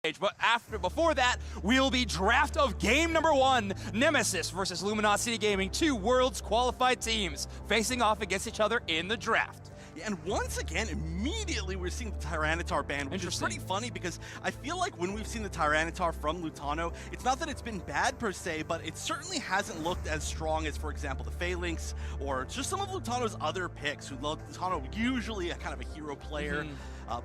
But before that, we'll be draft of game number 1, Nemesis versus Luminosity Gaming, 2 worlds qualified teams facing off against each other in the draft. Yeah, and once again, immediately we're seeing the Tyranitar ban, which is pretty funny because I feel like when we've seen the Tyranitar from Lutano, it's not that it's been bad per se, but it certainly hasn't looked as strong as, for example, the Phalanx or just some of Lutano's other picks, who Lutano usually a kind of a hero player.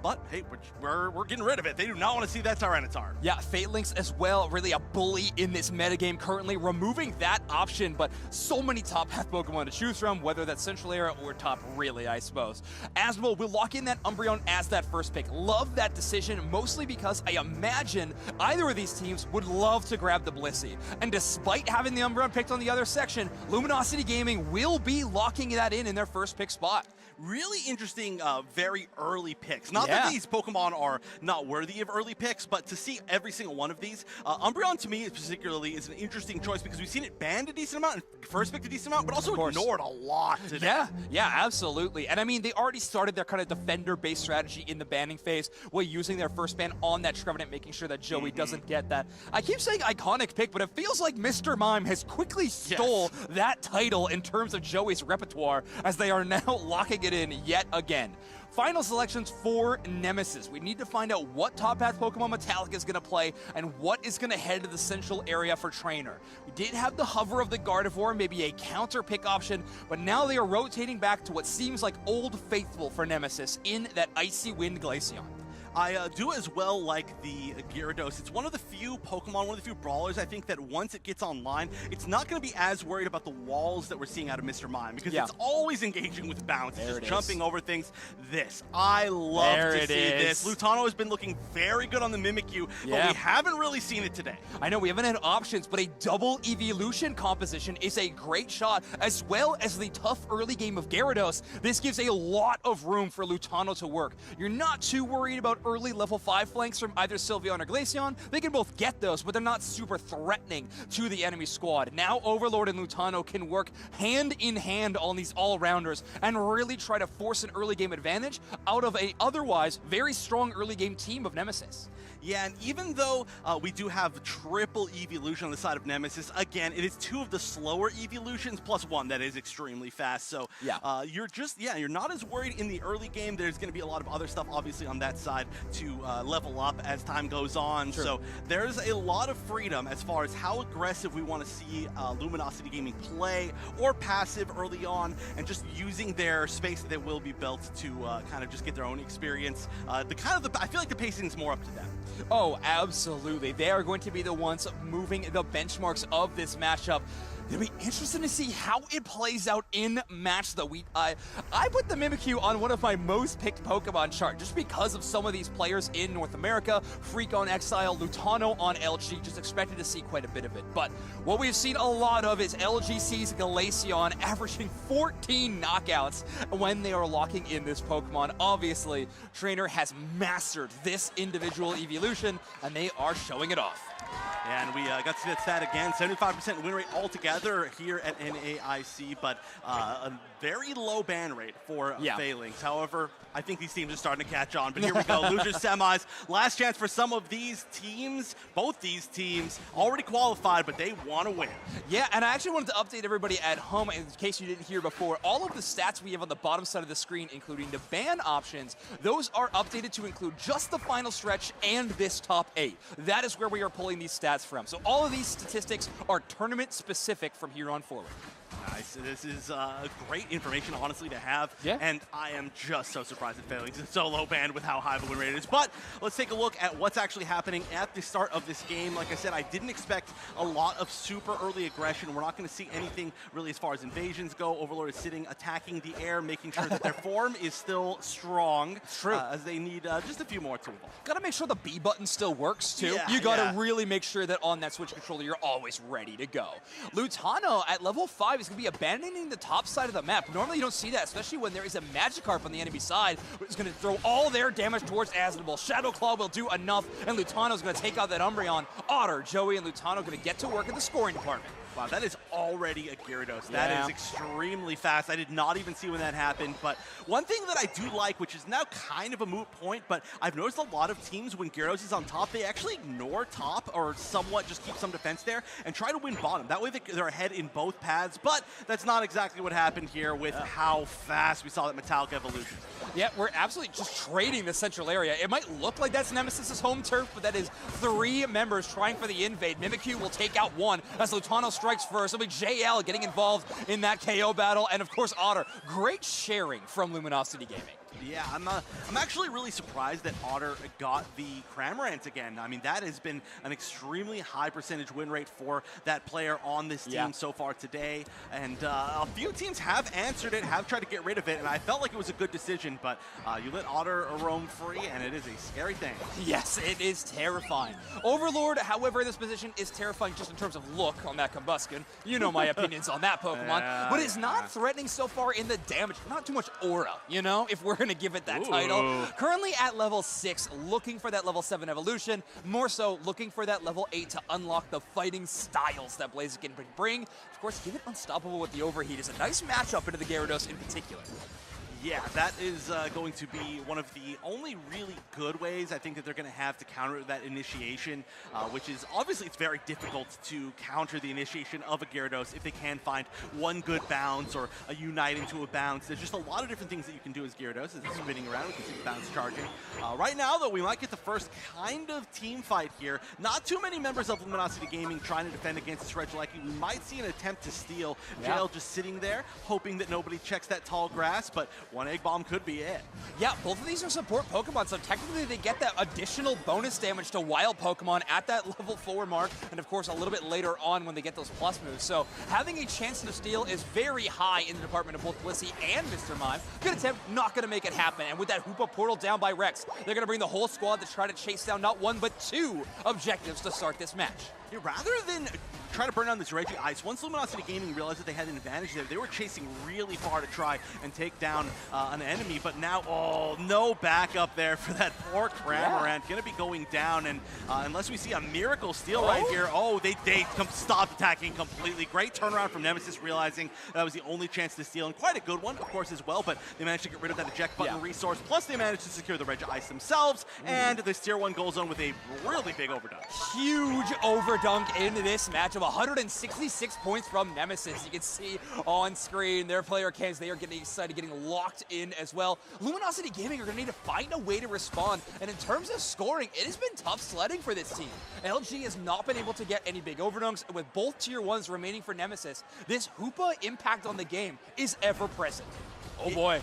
But hey, we're getting rid of it. They do not want to see that Tyranitar. Yeah, Phalanx as well, really a bully in this metagame currently, removing that option, but so many top path Pokemon to choose from, whether that's Central Area or top really, I suppose. Asmo will lock in that Umbreon as that first pick. Love that decision, mostly because I imagine either of these teams would love to grab the Blissey. And despite having the Umbreon picked on the other section, Luminosity Gaming will be locking that in their first pick spot. Really interesting, very early picks. Not that these Pokemon are not worthy of early picks, but to see every single one of these, Umbreon to me particularly is an interesting choice because we've seen it banned a decent amount and first picked a decent amount, but also ignored a lot today. Yeah, absolutely. And I mean, they already started their kind of defender-based strategy in the banning phase while using their first ban on that Trevenant, making sure that Joey doesn't get that. I keep saying iconic pick, but it feels like Mr. Mime has quickly stole that title in terms of Joey's repertoire as they are now locking it in yet again. Final selections for Nemesis. We need to find out what top path Pokemon Metallic is going to play and what is going to head to the central area for Trainer. We did have the hover of the Gardevoir, maybe a counter pick option, but now they are rotating back to what seems like Old Faithful for Nemesis in that Icy Wind Glaceon. I do as well like the Gyarados. It's one of the few Pokemon, one of the few brawlers, I think, that once it gets online, it's not going to be as worried about the walls that we're seeing out of Mr. Mime, because it's always engaging with bounce, just jumping over things. I love to see this. Lutano has been looking very good on the Mimikyu, but we haven't really seen it today. I know, we haven't had options, but a double evolution composition is a great shot, as well as the tough early game of Gyarados. This gives a lot of room for Lutano to work. You're not too worried about early level 5 flanks from either Sylveon or Glaceon. They can both get those, but they're not super threatening to the enemy squad. Now Overlord and Lutano can work hand in hand on these all-rounders and really try to force an early game advantage out of a otherwise very strong early game team of Nemesis. Yeah, and even though we do have triple evolution on the side of Nemesis, again, it is 2 of the slower evolutions plus 1 that is extremely fast. So you're not as worried in the early game. There's going to be a lot of other stuff, obviously, on that side to level up as time goes on. So there's a lot of freedom as far as how aggressive we want to see Luminosity Gaming play or passive early on, and just using their space that will be built to kind of just get their own experience. I feel like the pacing is more up to them. Oh, absolutely. They are going to be the ones moving the benchmarks of this matchup. It'll be interesting to see how it plays out in match, though. I put the Mimikyu on one of my most picked Pokemon chart just because of some of these players in North America. Freak on Exile, Lutano on LG, just expected to see quite a bit of it. But what we've seen a lot of is LGC's Glaceon averaging 14 knockouts when they are locking in this Pokemon. Obviously, Trainer has mastered this individual evolution, and they are showing it off. And we got to see that stat again, 75% win rate altogether here at NAIC, but a very low ban rate for Phalanx. However, I think these teams are starting to catch on, but here we go, losers semis. Last chance for some of these teams, both these teams, already qualified, but they want to win. Yeah, and I actually wanted to update everybody at home, in case you didn't hear before, all of the stats we have on the bottom side of the screen, including the ban options, those are updated to include just the final stretch and this top 8. That is where we are pulling these stats from. So all of these statistics are tournament specific from here on forward. Nice. This is great information, honestly, to have. And I am just so surprised that Phalanx is so low banned with how high the win rate is. But let's take a look at what's actually happening at the start of this game. Like I said, I didn't expect a lot of super early aggression. We're not going to see anything really as far as invasions go. Overlord is sitting, attacking the air, making sure that their form is still strong. As they need just a few more to evolve. Got to make sure the B button still works, too. You got to really make sure that on that Switch controller, you're always ready to go. Lutano at level 5 is going to be abandoning the top side of the map. Normally you don't see that, especially when there is a Magikarp on the enemy side, which is going to throw all their damage towards Asmonable. Shadow Claw will do enough, and Lutano is going to take out that Umbreon. Otter, Joey, and Lutano going to get to work in the scoring department. Wow, that is already a Gyarados. That is extremely fast. I did not even see when that happened, but one thing that I do like, which is now kind of a moot point, but I've noticed a lot of teams when Gyarados is on top, they actually ignore top or somewhat just keep some defense there and try to win bottom. That way they're ahead in both paths, but that's not exactly what happened here with how fast we saw that Metallic evolution. Yeah, we're absolutely just trading the central area. It might look like that's Nemesis' home turf, but that is 3 members trying for the invade. Mimikyu will take out one as Lutano strikes first. It'll be JL getting involved in that KO battle, and of course Otter. Great sharing from Luminosity Gaming. Yeah, I'm actually really surprised that Otter got the Cramorant again. I mean, that has been an extremely high percentage win rate for that player on this team so far today. And a few teams have answered it, have tried to get rid of it, and I felt like it was a good decision, but you let Otter roam free, and it is a scary thing. Yes, it is terrifying. Overlord, however, in this position is terrifying just in terms of look on that Combustion. You know my opinions on that Pokemon, but it's not threatening so far in the damage. Not too much aura, you know, if we're going to give it that title. Currently at level 6, looking for that level 7 evolution, more so looking for that level 8 to unlock the fighting styles that Blaziken can bring. Of course, give it Unstoppable with the Overheat is a nice matchup into the Gyarados in particular. Yeah, that is going to be one of the only really good ways I think that they're going to have to counter that initiation, which is obviously it's very difficult to counter the initiation of a Gyarados if they can find one good bounce or a unite into a bounce. There's just a lot of different things that you can do as Gyarados. As it's spinning around, we can see the bounce charging. Right now, though, we might get the first kind of team fight here. Not too many members of Luminosity Gaming trying to defend against this Regieleki. We might see an attempt to steal. JL just sitting there, hoping that nobody checks that tall grass, but one Egg Bomb could be it. Yeah, both of these are support Pokemon, so technically they get that additional bonus damage to wild Pokemon at that level 4 mark, and of course a little bit later on when they get those plus moves. So having a chance to steal is very high in the department of both Blissey and Mr. Mime. Good attempt, not going to make it happen. And with that Hoopa portal down by Rex, they're going to bring the whole squad to try to chase down not 1 but 2 objectives to start this match. Yeah, rather than try to burn down this Reggie Ice, once Luminosity Gaming realized that they had an advantage there, they were chasing really far to try and take down an enemy, but now, no backup there for that poor Cramorant. Gonna be going down, and unless we see a miracle steal right here, they stopped attacking completely. Great turnaround from Nemesis, realizing that was the only chance to steal, and quite a good one, of course, as well, but they managed to get rid of that eject button resource, plus they managed to secure the Reggie Ice themselves, and this tier 1 goal zone with a really big overdunk. Huge overdunk into this match of 166 points from Nemesis. You can see on screen their player cams, they are getting excited, getting locked in as well. Luminosity Gaming are going to need to find a way to respond, and in terms of scoring, it has been tough sledding for this team. LG has not been able to get any big overdunks, and with both tier 1s remaining for Nemesis, this Hoopa impact on the game is ever present. Oh boy.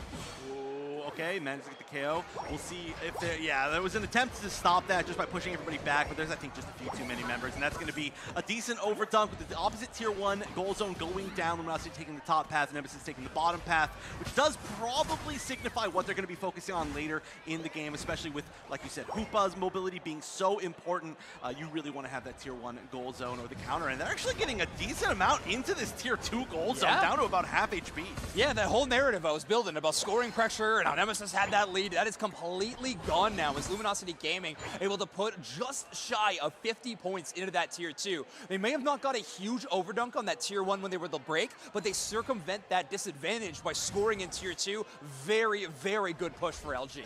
Okay, managed to get the KO. We'll see if there was an attempt to stop that just by pushing everybody back, but there's, I think, just a few too many members, and that's going to be a decent overdunk with the opposite tier 1 goal zone going down. Luminosity taking the top path, Nemesis taking the bottom path, which does probably signify what they're going to be focusing on later in the game, especially with, like you said, Hoopa's mobility being so important. You really want to have that tier 1 goal zone or the counter, and they're actually getting a decent amount into this tier 2 goal zone, down to about half HP. Yeah, that whole narrative I was building about scoring pressure and how Nemesis had that lead, that is completely gone now as Luminosity Gaming able to put just shy of 50 points into that tier 2. They may have not got a huge overdunk on that tier 1 when they were the break, but they circumvent that disadvantage by scoring in tier 2. Very, very good push for LG.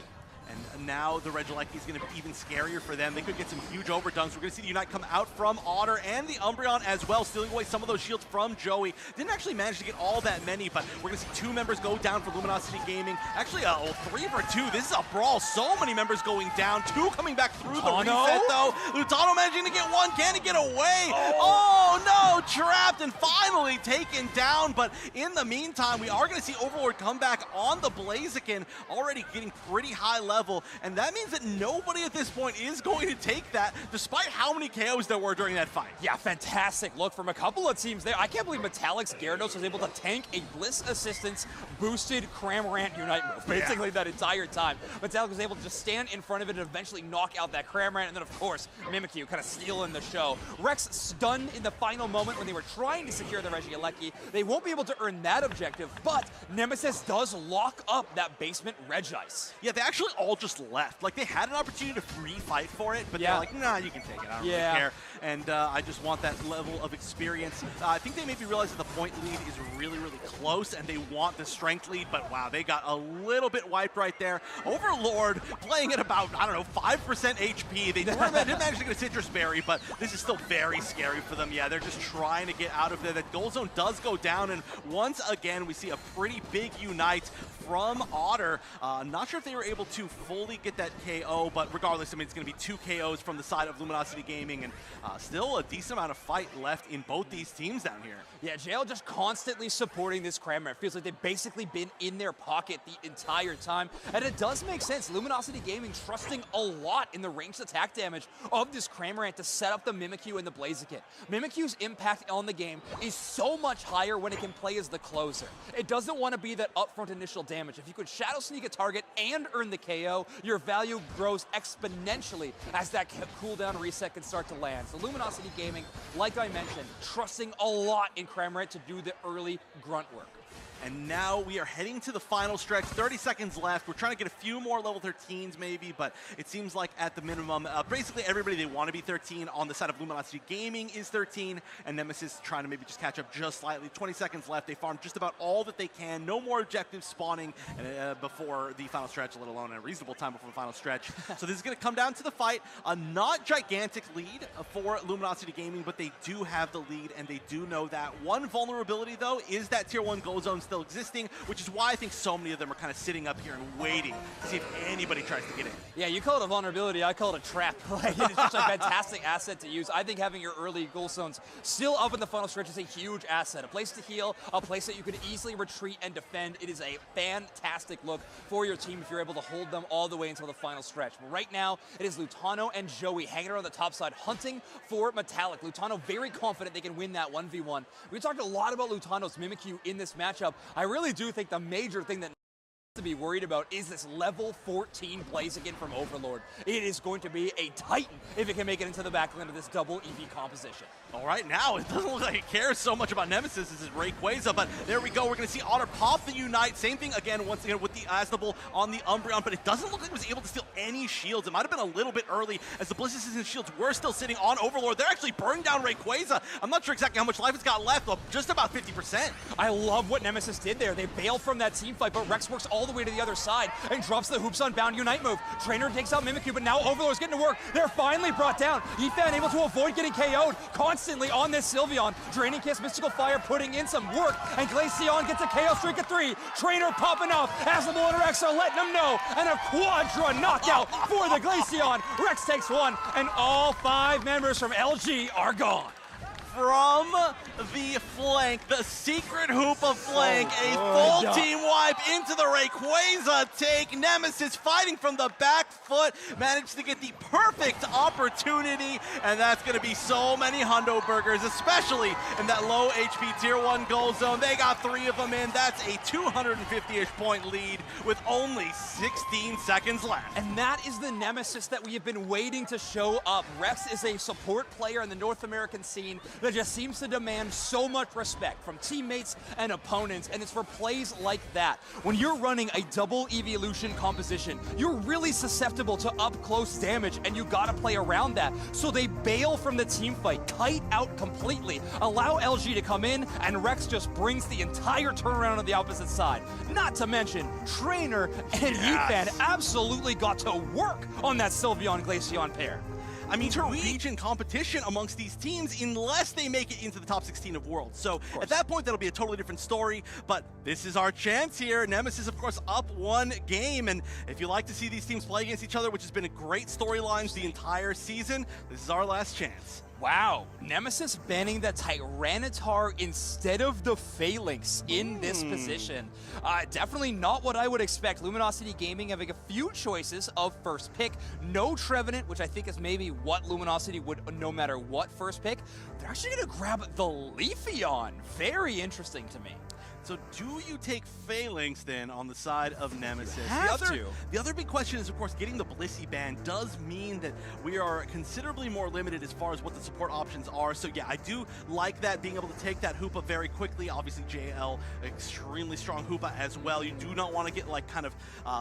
And now the Regieleki is going to be even scarier for them. They could get some huge overdunks. We're going to see the Unite come out from Otter and the Umbreon as well, stealing away some of those shields from Joey. Didn't actually manage to get all that many, but we're going to see 2 members go down for Luminosity Gaming. Actually, 3 for 2. This is a brawl. So many members going down. 2 coming back through the reset, though. Lutano managing to get 1. Can he get away? Oh, no! Trapped and finally taken down. But in the meantime, we are going to see Overlord come back on the Blaziken, already getting pretty high level. And that means that nobody at this point is going to take that, despite how many KOs there were during that fight. Yeah, fantastic look from a couple of teams there. I can't believe Metallic's Gyarados was able to tank a Bliss Assistance boosted Cramorant Unite move, basically that entire time. Metallic was able to just stand in front of it and eventually knock out that Cramorant, and then of course, Mimikyu kind of stealing the show. Rex stunned in the final moment when they were trying to secure the Regieleki. They won't be able to earn that objective, but Nemesis does lock up that basement Regice. Yeah, they actually all just left. Like, they had an opportunity to free fight for it, but they're like, nah, you can take it. I don't really care. And I just want that level of experience. I think they maybe realize that the point lead is really, really close, and they want the strength lead, but wow, they got a little bit wiped right there. Overlord playing at about, I don't know, 5% HP. They didn't manage to get a Citrus Berry, but this is still very scary for them. Yeah, they're just trying to get out of there. That goal zone does go down, and once again, we see a pretty big unite from Otter. Not sure if they were able to fully get that KO, but regardless, I mean, it's going to be 2 KOs from the side of Luminosity Gaming, and still a decent amount of fight left in both these teams down here. Yeah, JL just constantly supporting this Cranmer. It feels like they've basically been in their pocket the entire time, and it does make sense. Luminosity Gaming trusting a lot in the ranged attack damage of this Cranmerant to set up the Mimikyu and the Blaziken. Mimikyu's impact on the game is so much higher when it can play as the closer. It doesn't want to be that upfront initial damage. If you could Shadow Sneak a target and earn the KO, your value grows exponentially as that cooldown reset can start to land. So Luminosity Gaming, like I mentioned, trusting a lot in Cranmerant to do the early grunt work. And now we are heading to the final stretch. 30 seconds left. We're trying to get a few more level 13s maybe, but it seems like at the minimum, basically everybody they want to be 13 on the side of Luminosity Gaming is 13, and Nemesis trying to maybe just catch up just slightly. 20 seconds left. They farm just about all that they can. No more objectives spawning before the final stretch, let alone a reasonable time before the final stretch. So this is going to come down to the fight. A not gigantic lead for Luminosity Gaming, but they do have the lead, and they do know that. One vulnerability, though, is that Tier 1 goal zone still existing, which is why I think so many of them are kind of sitting up here and waiting to see if anybody tries to get in. Yeah, you call it a vulnerability, I call it a trap. Like, it's just a fantastic asset to use. I think having your early goal zones still up in the final stretch is a huge asset. A place to heal, a place that you could easily retreat and defend. It is a fantastic look for your team if you're able to hold them all the way until the final stretch. But right now, it is Lutano and Joey hanging around the top side, hunting for Metallic. Lutano very confident they can win that 1v1. We talked a lot about Lutano's Mimikyu in this matchup. I really do think the major thing that to be worried about is this level 14 Blaziken from Overlord. It is going to be a titan if it can make it into the backline of this double EV composition. All right, now it doesn't look like it cares so much about Nemesis. This is Rayquaza, but there we go. We're going to see Otter pop the Unite. Same thing again, once again, with the Asnable on the Umbreon, but it doesn't look like it was able to steal any shields. It might have been a little bit early as the Blizza's shields were still sitting on Overlord. They're actually burning down Rayquaza. I'm not sure exactly how much life it's got left, but just about 50%. I love what Nemesis did there. They bail from that team fight, but Rex works all the way to the other side and drops the Hoops Unbound Unite move. Trainer takes out Mimikyu, but now Overlord's getting to work. They're finally brought down. Ethan able to avoid getting KO'd constantly on this Sylveon. Draining Kiss, Mystical Fire putting in some work, and Glaceon gets a KO streak of 3. Trainer popping off. Asable and Rex are letting them know, and a Quadra knockout for the Glaceon. Rex takes 1, and all 5 members from LG are gone. From the flank, the secret hoop of flank, a full team wipe into the Rayquaza take. Nemesis fighting from the back foot, managed to get the perfect opportunity, and that's going to be so many hundo burgers, especially in that low HP Tier 1 goal zone. They got 3 of them in. That's a 250-ish point lead with only 16 seconds left. And that is the Nemesis that we have been waiting to show up. Rex is a support player in the North American scene that just seems to demand so much respect from teammates and opponents, and it's for plays like that. When you're running a double evolution composition, you're really susceptible to up-close damage, and you gotta play around that. So they bail from the team fight, kite out completely, allow LG to come in, and Rex just brings the entire turnaround on the opposite side. Not to mention, Trainer and Ethan absolutely got to work on that Sylveon Glaceon pair. I mean, to region competition amongst these teams unless they make it into the top 16 of Worlds. So at that point, that'll be a totally different story, but this is our chance here. Nemesis, of course, up 1 game, and if you like to see these teams play against each other, which has been a great storyline the entire season, this is our last chance. Wow, Nemesis banning the Tyranitar instead of the Phalanx in this position. Definitely not what I would expect. Luminosity Gaming having a few choices of first pick. No Trevenant, which I think is maybe what Luminosity would no matter what first pick. They're actually going to grab the Leafeon. Very interesting to me. So do you take Phalanx then on the side of Nemesis? The other big question is, of course, getting the Blissey ban does mean that we are considerably more limited as far as what the support options are. So yeah, I do like that, being able to take that Hoopa very quickly. Obviously, JL, extremely strong Hoopa as well. You do not want to get like kind of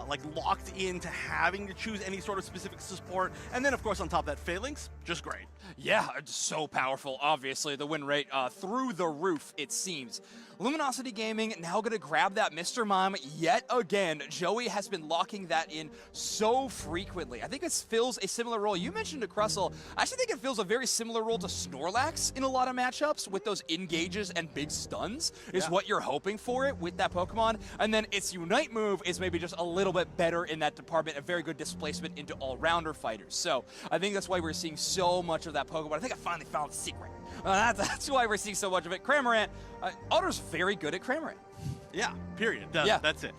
like locked into having to choose any sort of specific support. And then, of course, on top of that, Phalanx, just great. Yeah, it's so powerful, obviously. The win rate through the roof, it seems. Luminosity Gaming now going to grab that Mr. Mime yet again. Joey has been locking that in so frequently. I think it fills a similar role. You mentioned to Crustle. I actually think it fills a very similar role to Snorlax in a lot of matchups with those engages and big stuns is what you're hoping for it with that Pokemon. And then its Unite move is maybe just a little bit better in that department, a very good displacement into all-rounder fighters. So I think that's why we're seeing so much of that Pokemon. I think I finally found the secret. That's why we're seeing so much of it. Cramorant, Otter's very good at Cramorant. Yeah, period. That's it.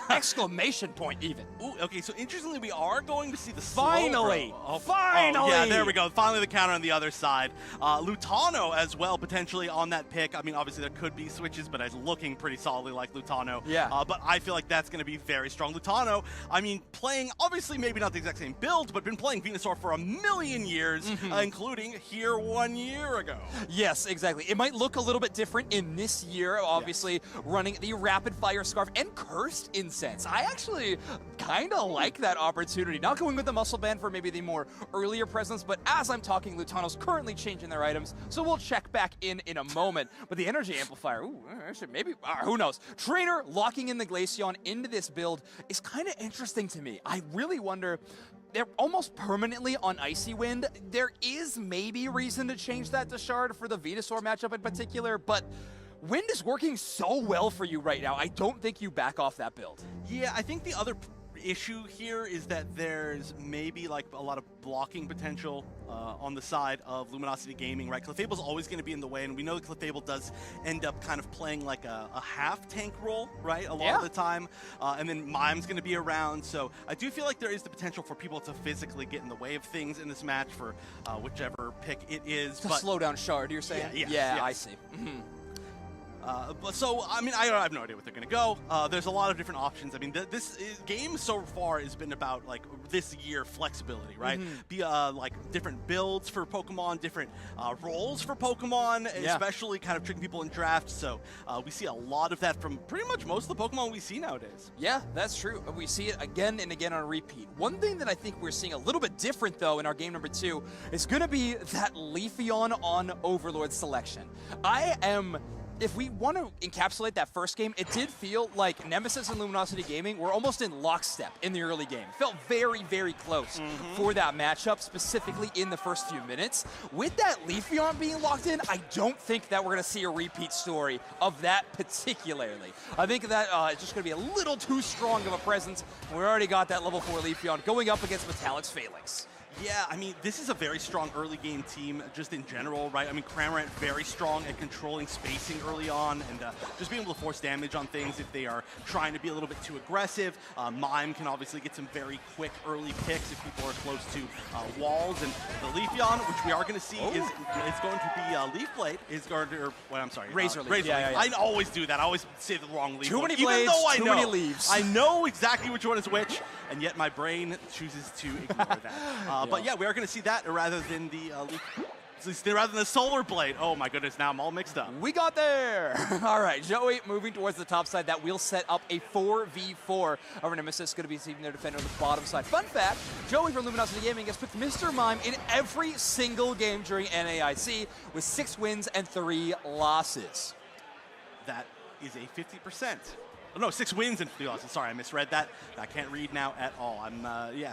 Exclamation point, even. Ooh, okay, so interestingly, we are going to see the Finally! Finally! Oh, yeah, there we go. Finally the counter on the other side. Lutano as well, potentially on that pick. I mean, obviously there could be switches, but it's looking pretty solidly like Lutano. Yeah. But I feel like that's going to be very strong. Lutano, I mean, playing, obviously maybe not the exact same build, but been playing Venusaur for a million years, including here 1 year ago. Yes, exactly. It might look a little bit different in this year, obviously, running the Rapid Fire Scarf and Cursed Incense. I actually kind of like that opportunity. Not going with the Muscle Band for maybe the more earlier presence, but as I'm talking, Lutano's currently changing their items, so we'll check back in a moment. But the Energy Amplifier, ooh, maybe, who knows? Trainer locking in the Glaceon into this build is kind of interesting to me. I really wonder, they're almost permanently on Icy Wind. There is maybe reason to change that to Shard for the Venusaur matchup in particular, but Wind is working so well for you right now. I don't think you back off that build. Yeah, I think the other issue here is that there's maybe like a lot of blocking potential on the side of Luminosity Gaming, right? Clefable's always going to be in the way, and we know that Clefable does end up kind of playing like a half tank role, right? A lot of the time, and then Mime's going to be around, so I do feel like there is the potential for people to physically get in the way of things in this match for whichever pick it is. To slow down Shard, you're saying? Yeah, yes. I see. So, I mean, I have no idea what they're going to go. There's a lot of different options. I mean, this game so far has been about, like, this year flexibility, right? Like, different builds for Pokemon, different roles for Pokemon, especially kind of tricking people in drafts. So, we see a lot of that from pretty much most of the Pokemon we see nowadays. Yeah, that's true. We see it again and again on repeat. One thing that I think we're seeing a little bit different, though, in our game number 2 is going to be that Leafeon on Overlord selection. If we want to encapsulate that first game, it did feel like Nemesis and Luminosity Gaming were almost in lockstep in the early game. It felt very, very close for that matchup, specifically in the first few minutes. With that Leafeon being locked in, I don't think that we're going to see a repeat story of that particularly. I think that it's just going to be a little too strong of a presence. We already got that level 4 Leafeon going up against Metallic's Phalanx. Yeah, I mean, this is a very strong early game team just in general, right? I mean, Cramorant very strong at controlling spacing early on and just being able to force damage on things if they are trying to be a little bit too aggressive. Mime can obviously get some very quick early picks if people are close to walls. And the Leafeon, which we are going to see, is going to be Leaf Blade. Is going to, I'm sorry. Razor Leaf. Yeah. I always do that. I always say the wrong Leaf. Too many blades, too many leaves. I know exactly which one is which, and yet my brain chooses to ignore that. But yeah, we are going to see that rather than the Solar Blade. Oh my goodness, now I'm all mixed up. We got there. All right, Joey moving towards the top side. That will set up a 4v4. Our Nemesis going to be receiving their defender on the bottom side. Fun fact, Joey from Luminosity Gaming has picked Mr. Mime in every single game during NAIC with 6 wins and 3 losses. That is a 50%. Oh, no, 6 wins and 3 losses. Sorry, I misread that. I can't read now at all.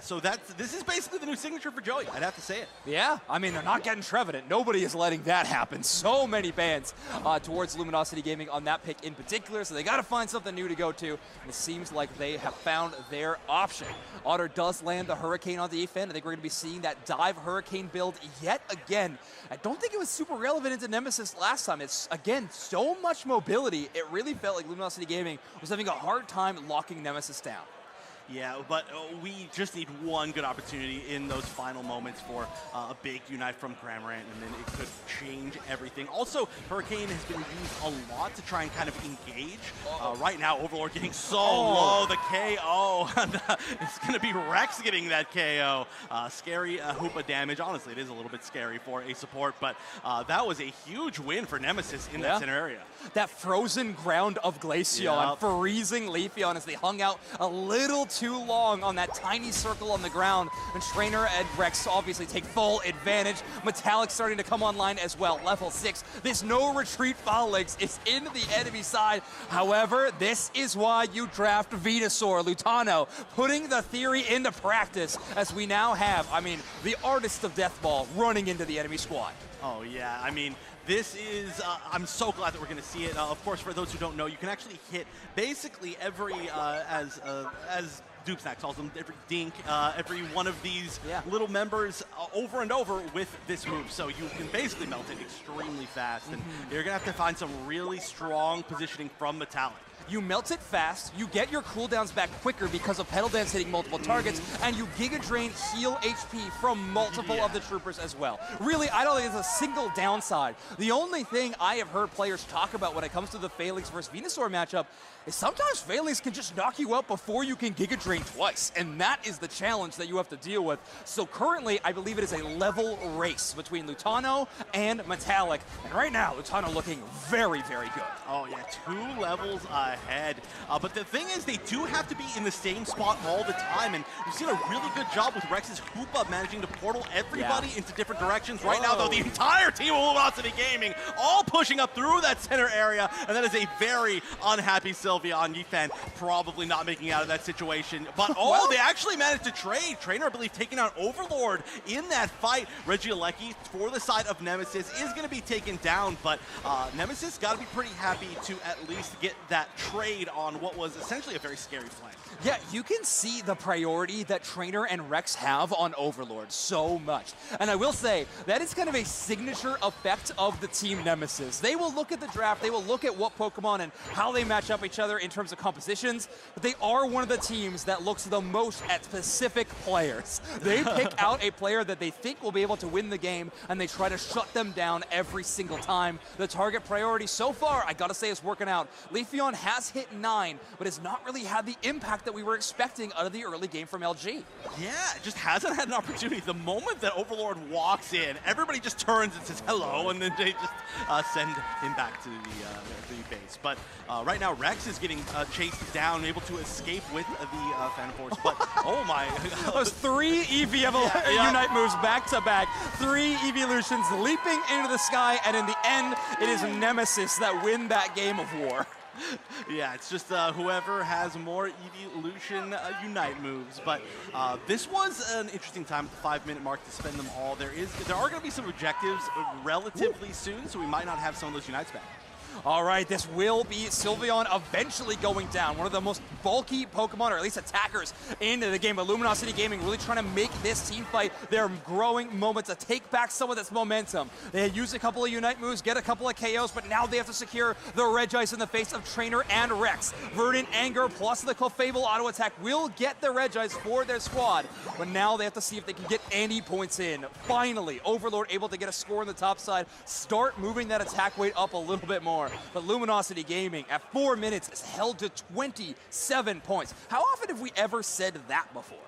So this is basically the new signature for Joey. I'd have to say it. Yeah, I mean, they're not getting Trevenant. Nobody is letting that happen. So many bans towards Luminosity Gaming on that pick in particular, so they got to find something new to go to, and it seems like they have found their option. Otter does land the Hurricane on the defense. I think we're going to be seeing that dive Hurricane build yet again. I don't think it was super relevant into Nemesis last time. It's, again, so much mobility. It really felt like Luminosity Gaming was having a hard time locking Nemesis down. Yeah, but we just need one good opportunity in those final moments for a big unite from Cramorant, and then it could change everything. Also, Hurricane has been used a lot to try and kind of engage. Right now, Overlord getting so low, the KO. It's going to be Rex getting that KO. Scary hoop of damage. Honestly, it is a little bit scary for a support, but that was a huge win for Nemesis in that center area. That frozen ground of Glaceon, freezing Leafeon as they hung out a little too long on that tiny circle on the ground. And Trainer and Rex obviously take full advantage. Metallic starting to come online as well. Level 6. This no retreat Phalanx is in the enemy side. However, this is why you draft Venusaur. Lutano putting the theory into practice as we now have, I mean, the artist of Death Ball running into the enemy squad. Oh, yeah. I mean, this is, I'm so glad that we're going to see it. Of course, for those who don't know, you can actually hit basically every, as Doopsnack calls them, every dink, every one of these little members over and over with this move. So you can basically melt it extremely fast, and you're going to have to find some really strong positioning from Metallic. You melt it fast, you get your cooldowns back quicker because of Petal Dance hitting multiple targets, and you Giga Drain heal HP from multiple of the troopers as well. Really, I don't think there's a single downside. The only thing I have heard players talk about when it comes to the Phalanx versus Venusaur matchup is sometimes Phalanx can just knock you out before you can Giga Drain twice, and that is the challenge that you have to deal with. So currently, I believe it is a level race between Lutano and Metallic, and right now, Lutano looking very, very good. Oh yeah, 2 levels ahead. But the thing is, they do have to be in the same spot all the time, and we've seen a really good job with Rex's Hoopa managing to portal everybody into different directions. Right now, though, the entire team of Luminosity Gaming all pushing up through that center area, and that is a very unhappy Sylveon Yifan probably not making it out of that situation. But they actually managed to trade. Trainer, I believe, taking out Overlord in that fight. Regieleki for the side of Nemesis is going to be taken down, but Nemesis got to be pretty happy to at least get that trade on what was essentially a very scary flank. Yeah, you can see the priority that Trainer and Rex have on Overlord so much. And I will say, that is kind of a signature effect of the Team Nemesis. They will look at the draft, they will look at what Pokemon and how they match up each other in terms of compositions, but they are one of the teams that looks the most at specific players. They pick out a player that they think will be able to win the game, and they try to shut them down every single time. The target priority so far, I gotta say, is working out. Leafeon has hit 9, but has not really had the impact that we were expecting out of the early game from LG. Yeah, it just hasn't had an opportunity. The moment that Overlord walks in, everybody just turns and says hello, and then they just send him back to the base. But right now, Rex is getting chased down, able to escape with the Phantom Force. But oh my! Those 3 EV Unite moves back to back. 3 evolutions leaping into the sky, and in the end, it is Nemesis that win that game of war. Yeah, it's just whoever has more Evolution Unite moves. But this was an interesting time at the 5-minute mark to spend them all. There are going to be some objectives relatively soon, so we might not have some of those Unites back. All right, this will be Sylveon eventually going down. One of the most bulky Pokemon, or at least attackers, into the game. But Luminosity Gaming really trying to make this team fight their growing moment to take back some of this momentum. They had used a couple of Unite moves, get a couple of KOs, but now they have to secure the Regice in the face of Trainer and Rex. Verdant Anger plus the Clefable auto attack will get the Regice for their squad, but now they have to see if they can get any points in. Finally, Overlord able to get a score on the top side, start moving that attack weight up a little bit more. But Luminosity Gaming at 4 minutes is held to 27 points. How often have we ever said that before?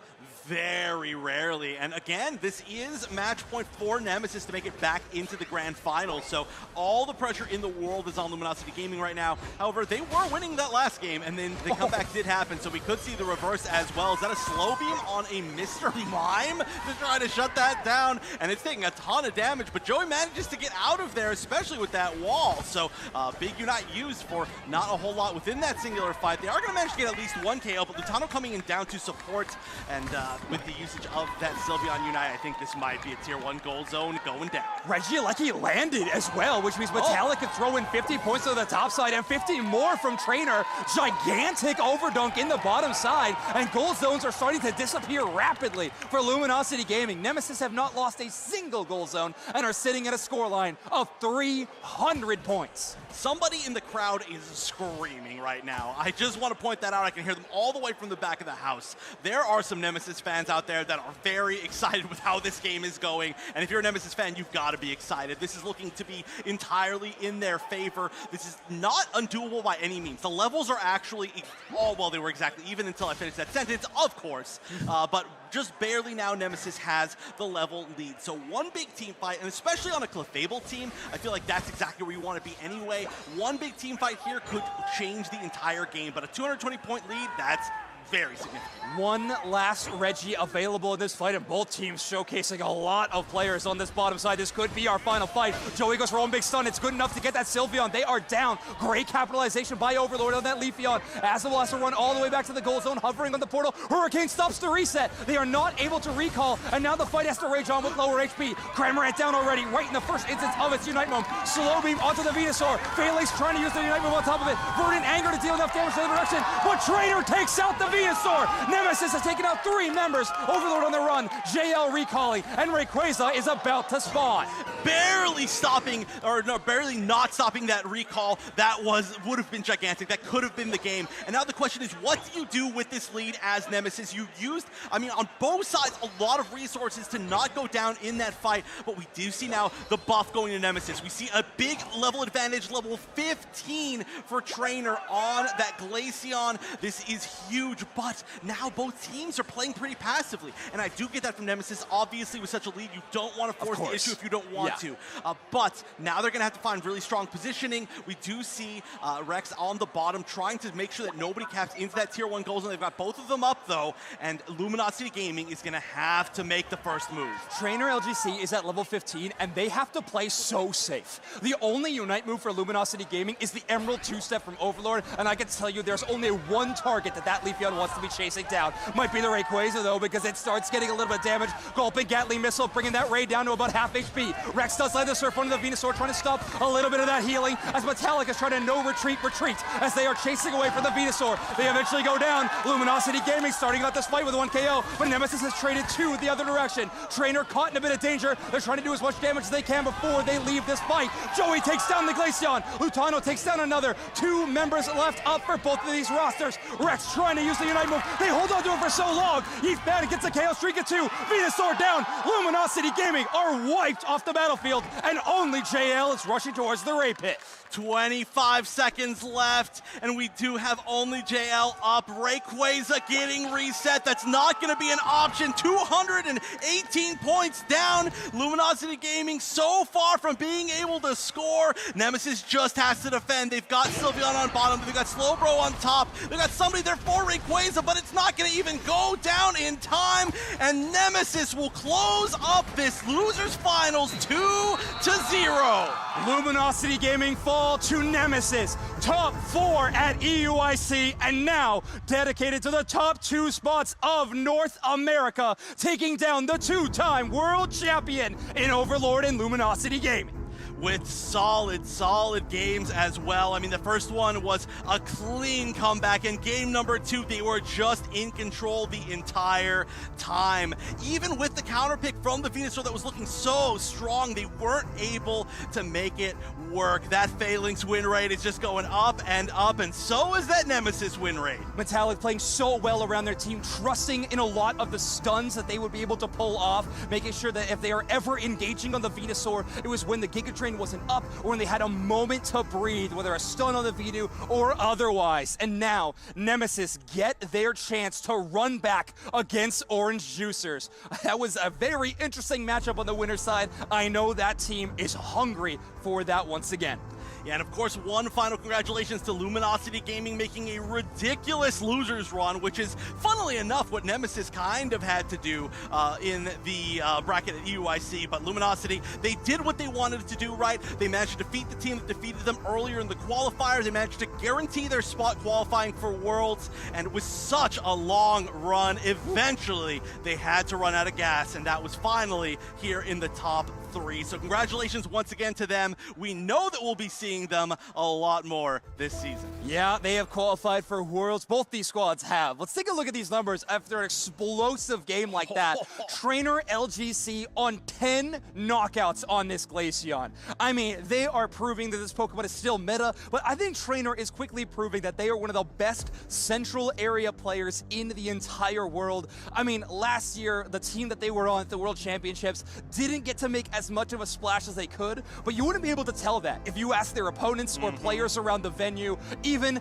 Very rarely. And again, this is match point for Nemesis to make it back into the grand final. So all the pressure in the world is on Luminosity Gaming right now. However, they were winning that last game, and then the comeback did happen. So we could see the reverse as well. Is that a slow beam on a Mr. Mime to try to shut that down? And it's taking a ton of damage, but Joey manages to get out of there, especially with that wall. So big Unite used for not a whole lot within that singular fight. They are going to manage to get at least 1 KO, but Lutano coming in down to support, and with the usage of that Sylveon Unite, I think this might be a tier 1 gold zone going down. Regieleki landed as well, which means Metallic could throw in 50 points to the top side and 50 more from Trainer. Gigantic overdunk in the bottom side, and gold zones are starting to disappear rapidly for Luminosity Gaming. Nemesis have not lost a single gold zone and are sitting at a scoreline of 300 points. Somebody in the crowd is screaming right now. I just want to point that out. I can hear them all the way from the back of the house. There are some Nemesis fans out there that are very excited with how this game is going. And if you're a Nemesis fan, you've got to be excited. This is looking to be entirely in their favor. This is not undoable by any means. The levels are actually, well, they were exactly even until I finished that sentence, of course. But just barely now, Nemesis has the level lead. So one big team fight, and especially on a Clefable team, I feel like that's exactly where you want to be anyway. One big team fight here could change the entire game, but a 220-point lead, that's very significant. One last Reggie available in this fight, and both teams showcasing a lot of players on this bottom side. This could be our final fight. Joey goes for one big stun. It's good enough to get that Sylveon. They are down. Great capitalization by Overlord on that Leafeon. Azul has to run all the way back to the goal zone, hovering on the portal. Hurricane stops the reset. They are not able to recall, and now the fight has to rage on with lower HP. Cramorant down already, right in the first instance of its Unite Move. Slow beam onto the Venusaur. Phalanx trying to use the Unite Move on top of it. Verdant Anger to deal enough damage to the direction, but Trainer takes out the Venusaur. Nemesis has taken out 3 members. Overlord on the run. JL recalling, and Rayquaza is about to spawn. Barely stopping, or no, barely not stopping that recall. That would have been gigantic. That could have been the game. And now the question is, what do you do with this lead as Nemesis? You used, I mean, on both sides, a lot of resources to not go down in that fight. But we do see now the buff going to Nemesis. We see a big level advantage, level 15 for Trainer on that Glaceon. This is huge, but now both teams are playing pretty passively. And I do get that from Nemesis. Obviously, with such a lead, you don't want to force the issue if you don't want to. But now they're going to have to find really strong positioning. We do see Rex on the bottom trying to make sure that nobody caps into that tier 1 goals, and they've got both of them up, though, and Luminosity Gaming is going to have to make the first move. Trainer LGC is at level 15, and they have to play so safe. The only Unite move for Luminosity Gaming is the Emerald 2-step from Overlord, and I can tell you there's only one target that Leafeon wants to be chasing down. Might be the Rayquaza, though, because it starts getting a little bit of damage. Gulping Gatling Missile, bringing that Ray down to about half HP. Rex does land the Surf onto the Venusaur, trying to stop a little bit of that healing, as Metallic is trying to retreat, as they are chasing away from the Venusaur. They eventually go down. Luminosity Gaming starting out this fight with 1 KO, but Nemesis has traded 2 the other direction. Trainer caught in a bit of danger. They're trying to do as much damage as they can before they leave this fight. Joey takes down the Glaceon. Lutano takes down another. 2 members left up for both of these rosters. Rex trying to use the Unite move. They hold on to it for so long. Heath Bandit gets a KO streak at 2. Venusaur down. Luminosity Gaming are wiped off the battlefield, and only JL is rushing towards the Ray Pit. 25 seconds left, and we do have only JL up. Rayquaza getting reset. That's not going to be an option. 218 points down. Luminosity Gaming so far from being able to score. Nemesis just has to defend. They've got Sylveon on bottom. They've got Slowbro on top. They've got somebody there for Rayquaza, but it's not going to even go down in time. And Nemesis will close up this losers finals 2-0. Luminosity Gaming fall to Nemesis, top 4 at EUIC, and now dedicated to the top 2 spots of North America, taking down the 2-time world champion in Overlord and Luminosity Gaming. With solid games as well. I mean, the first one was a clean comeback, and game number 2, they were just in control the entire time. Even with the counter pick from the Venusaur that was looking so strong, they weren't able to make it work. That Phalanx win rate is just going up, and so is that Nemesis win rate. Metallic playing so well around their team, trusting in a lot of the stuns that they would be able to pull off, making sure that if they are ever engaging on the Venusaur, it was when the Giga Train wasn't up or when they had a moment to breathe, whether a stun on the Venu or otherwise. And now Nemesis get their chance to run back against Orange Juicers. That was a very interesting matchup on the winner's side. I know that team is hungry for that once again. Yeah, and of course, one final congratulations to Luminosity Gaming making a ridiculous losers run, which is, funnily enough, what Nemesis kind of had to do in the bracket at EUIC. But Luminosity, they did what they wanted to do, right? They managed to defeat the team that defeated them earlier in the qualifiers. They managed to guarantee their spot qualifying for Worlds, and with such a long run, eventually they had to run out of gas, and that was finally here in the top 3. So congratulations once again to them. We know that we'll be seeing them a lot more this season. Yeah, they have qualified for Worlds. Both these squads have. Let's take a look at these numbers after an explosive game like that. Trainer LGC on 10 knockouts on this Glaceon. I mean, they are proving that this Pokemon is still meta, but I think Trainer is quickly proving that they are one of the best central area players in the entire world. I mean, last year, the team that they were on at the World Championships didn't get to make as much of a splash as they could, but you wouldn't be able to tell that if you ask their opponents or players around the venue, even